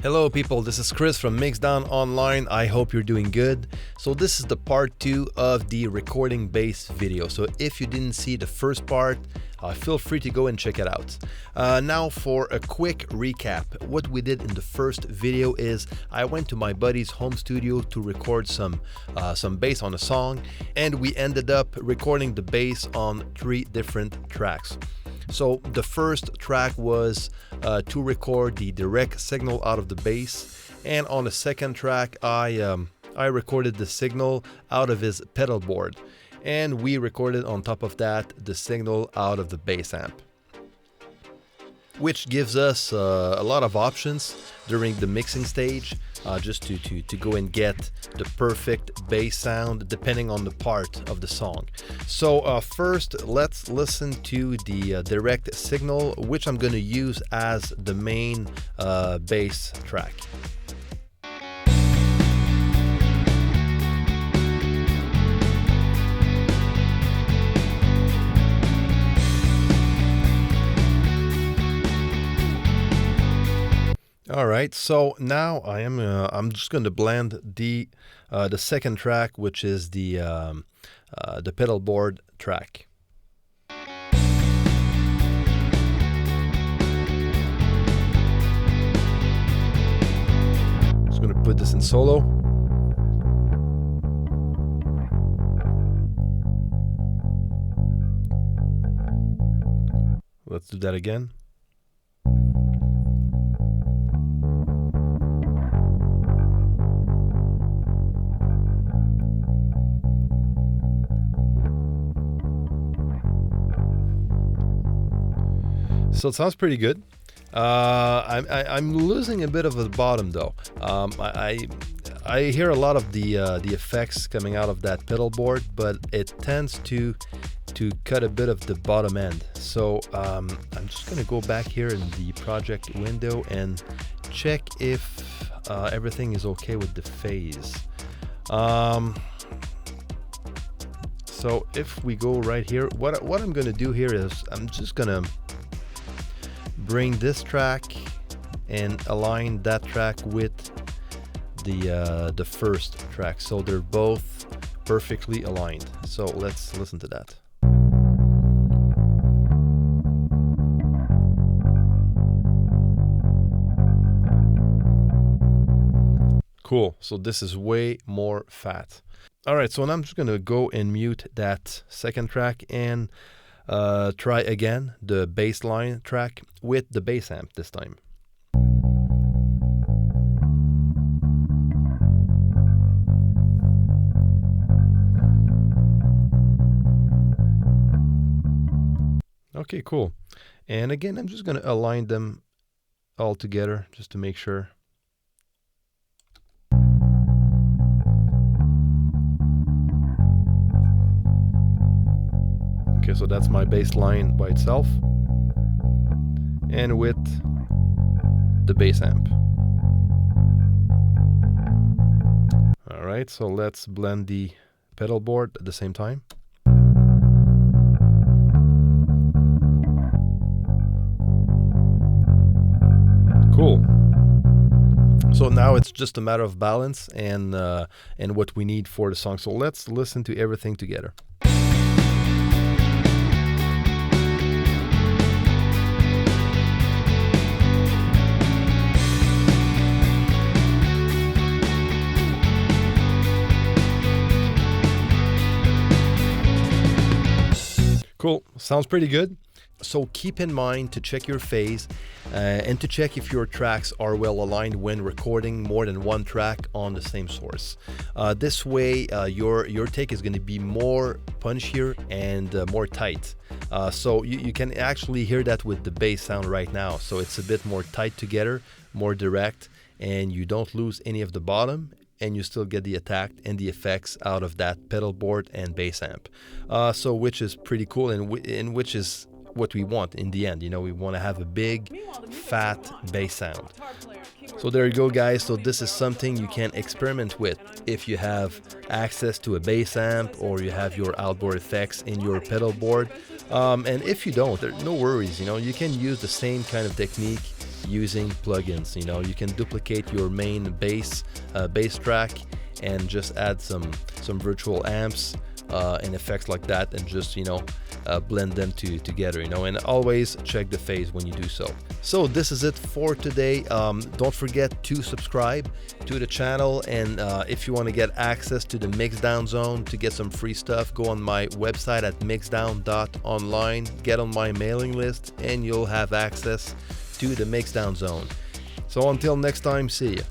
Hello people, this is Chris from Mixdown Online. I hope you're doing good. So this is the part 2 of the recording bass video. So if you didn't see the first part, feel free to go and check it out. Now for a quick recap. What we did in the first video is I went to my buddy's home studio to record some bass on a song, and we ended up recording the bass on 3 different tracks. So the first track was to record the direct signal out of the bass, and on the second track I recorded the signal out of his pedal board, and we recorded on top of that the signal out of the bass amp, which gives us a lot of options during the mixing stage, just to go and get the perfect bass sound depending on the part of the song. So first, let's listen to the direct signal, which I'm going to use as the main bass track. All right, so now I'm just going to blend the second track, which is the pedal board track. Just going to put this in solo. Let's do that again. So it sounds pretty good. I'm losing a bit of the bottom though. I hear a lot of the effects coming out of that pedal board, but it tends to cut a bit of the bottom end. So I'm just gonna go back here in the project window and check if everything is okay with the phase. So if we go right here, what I'm gonna do here is I'm just gonna bring this track and align that track with the first track, so they're both perfectly aligned. So let's listen to that. Cool, so this is way more fat. All right, so now I'm just gonna go and mute that second track and try again the bass line track with the bass amp this time. Okay, cool. And again, I'm just going to align them all together just to make sure. Okay, so that's my bass line by itself, and with the bass amp. All right, so let's blend the pedal board at the same time. Cool. So now it's just a matter of balance and what we need for the song. So let's listen to everything together. Cool, sounds pretty good. So keep in mind to check your phase and to check if your tracks are well aligned when recording more than one track on the same source. This way your take is going to be more punchier and more tight. So you can actually hear that with the bass sound right now. So it's a bit more tight together, more direct, and you don't lose any of the bottom, and you still get the attack and the effects out of that pedal board and bass amp. So which is pretty cool, and which is what we want in the end. You know, we want to have a big, fat bass sound. So there you go, guys. So this is something you can experiment with if you have access to a bass amp or you have your outboard effects in your pedal board. And if you don't, no worries. You know, you can use the same kind of technique using plugins. You know, you can duplicate your main bass track and just add some virtual amps and effects like that, and just, you know, blend them together, you know, and always check the phase when you do so. So this is it for today. Don't forget to subscribe to the channel, and if you want to get access to the Mixdown Zone to get some free stuff, go on my website at mixdown.online, get on my mailing list, and you'll have access to the Mixdown Zone. So until next time, see ya.